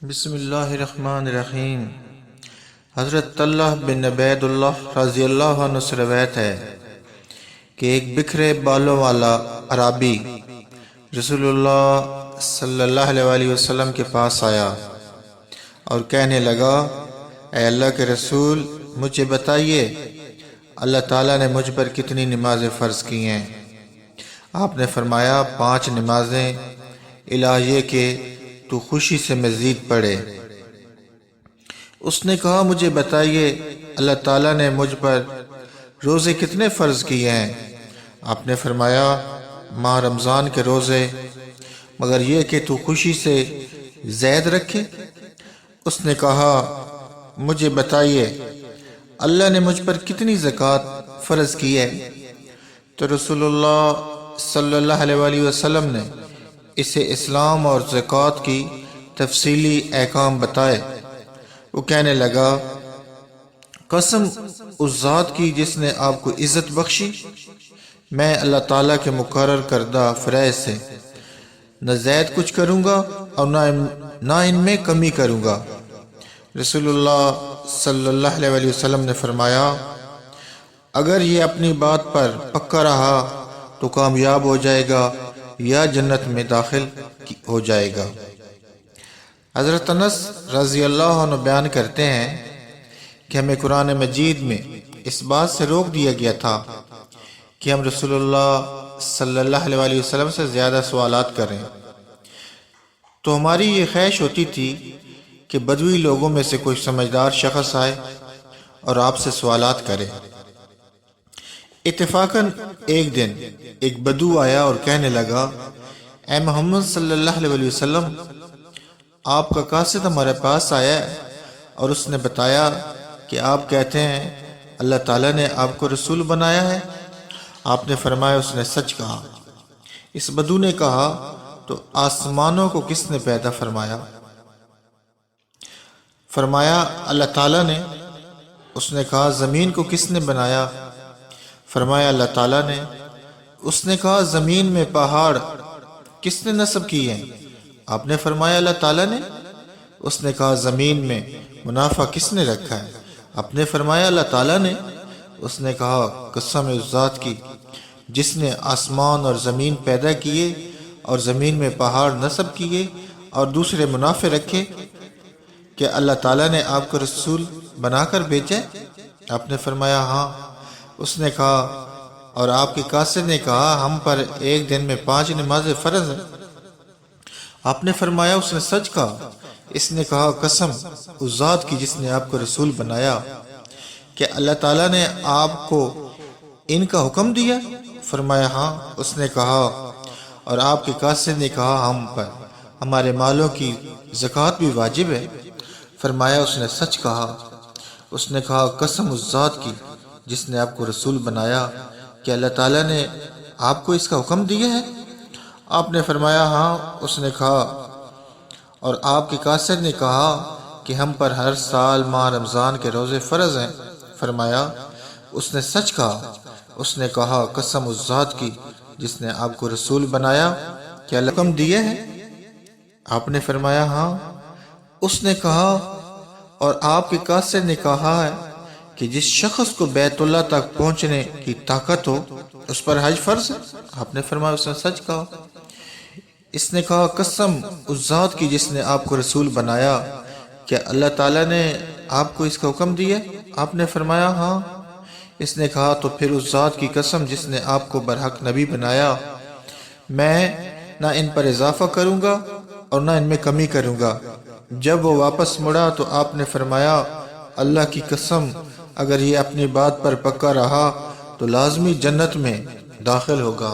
بسم اللہ الرحمن الرحیم۔ حضرت طلحہ بن عبید اللہ رضی اللہ عنہ سے روایت ہے کہ ایک بکھرے بالوں والا عرابی رسول اللہ صلی اللہ علیہ وسلم کے پاس آیا اور کہنے لگا، اے اللہ کے رسول، مجھے بتائیے اللہ تعالیٰ نے مجھ پر کتنی نمازیں فرض کی ہیں؟ آپ نے فرمایا 5 نمازیں، الہیہ کہ تو خوشی سے مزید پڑھے۔ اس نے کہا، مجھے بتائیے اللہ تعالیٰ نے مجھ پر روزے کتنے فرض کیے ہیں؟ آپ نے فرمایا ماہ رمضان کے روزے، مگر یہ کہ تو خوشی سے زید رکھے۔ اس نے کہا، مجھے بتائیے اللہ نے مجھ پر کتنی زکوٰۃ فرض کی ہے؟ تو رسول اللہ صلی اللہ علیہ وسلم نے اسے اسلام اور زکوٰۃ کی تفصیلی احکام بتائے۔ وہ کہنے لگا، قسم اس ذات کی جس نے آپ کو عزت بخشی، میں اللہ تعالیٰ کے مقرر کردہ فرائض سے نہ زائد کچھ کروں گا اور نہ ان میں کمی کروں گا۔ رسول اللہ صلی اللہ علیہ وسلم نے فرمایا، اگر یہ اپنی بات پر پکا رہا تو کامیاب ہو جائے گا یا جنت میں داخل ہو جائے گا۔ حضرت انس رضی اللہ عنہ بیان کرتے ہیں کہ ہمیں قرآن مجید میں اس بات سے روک دیا گیا تھا کہ ہم رسول اللہ صلی اللہ علیہ وسلم سے زیادہ سوالات کریں، تو ہماری یہ خواہش ہوتی تھی کہ بدوی لوگوں میں سے کوئی سمجھدار شخص آئے اور آپ سے سوالات کرے۔ اتفاقاً ایک دن ایک بدو آیا اور کہنے لگا، اے محمد صلی اللہ علیہ وسلم، آپ کا قاصد ہمارے پاس آیا ہے اور اس نے بتایا کہ آپ کہتے ہیں اللہ تعالیٰ نے آپ کو رسول بنایا ہے۔ آپ نے فرمایا اس نے سچ کہا۔ اس بدو نے کہا، تو آسمانوں کو کس نے پیدا فرمایا؟ فرمایا اللہ تعالیٰ نے۔ اس نے کہا، زمین کو کس نے بنایا؟ فرمایا اللہ تعالیٰ نے۔ اس نے کہا، زمین میں پہاڑ کس نے نصب کیے ہیں؟ آپ نے فرمایا اللہ تعالیٰ نے۔ اس نے کہا، زمین میں منافع کس نے رکھا ہے؟ آپ نے فرمایا اللہ تعالیٰ نے۔ اس نے کہا، قسم اس ذات کی جس نے آسمان اور زمین پیدا کیے اور زمین میں پہاڑ نصب کیے اور دوسرے منافع رکھے، کہ اللہ تعالیٰ نے آپ کو رسول بنا کر بھیجا؟ آپ نے فرمایا ہاں۔ اس نے کہا، اور آپ کے قاصد نے کہا ہم پر ایک دن میں 5 نمازیں فرض ہیں۔ آپ نے فرمایا اس نے سچ کہا۔ اس نے کہا، قسم اس ذات کی جس نے آپ کو رسول بنایا، کہ اللہ تعالیٰ نے آپ کو ان کا حکم دیا؟ فرمایا ہاں۔ اس نے کہا، اور آپ کے قاصد نے کہا ہم پر ہمارے مالوں کی زکوٰۃ بھی واجب ہے؟ فرمایا اس نے سچ کہا۔ اس نے کہا، قسم اس ذات کی جس نے آپ کو رسول بنایا، کہ اللہ تعالیٰ نے آپ کو اس کا حکم دیا ہے؟ آپ نے فرمایا ہاں۔ اس نے کہا، اور آپ کے قاصد نے کہا کہ ہم پر ہر سال ماہ رمضان کے روزے فرض ہیں؟ فرمایا اس نے سچ کہا۔ اس نے کہا، قسم اس ذات کی جس نے آپ کو رسول بنایا، کہ اللہ حکم دیے ہیں؟ آپ نے فرمایا ہاں۔ اس نے کہا، اور آپ کے قاصد نے کہا ہے کہ جس شخص کو بیت اللہ تک پہنچنے کی طاقت ہو اس پر حج فرض ہے؟ آپ نے فرمایا اس نے سچ کہا۔ اس نے کہا، قسم اس ذات کی جس نے آپ کو رسول بنایا، کہ اللہ تعالیٰ نے آپ کو اس کا حکم دیا؟ آپ نے فرمایا ہاں۔ اس نے کہا، تو پھر اس ذات کی قسم جس نے آپ کو برحق نبی بنایا، میں نہ ان پر اضافہ کروں گا اور نہ ان میں کمی کروں گا۔ جب وہ واپس مڑا تو آپ نے فرمایا، اللہ کی قسم اگر یہ اپنی بات پر پکا رہا تو لازمی جنت میں داخل ہوگا۔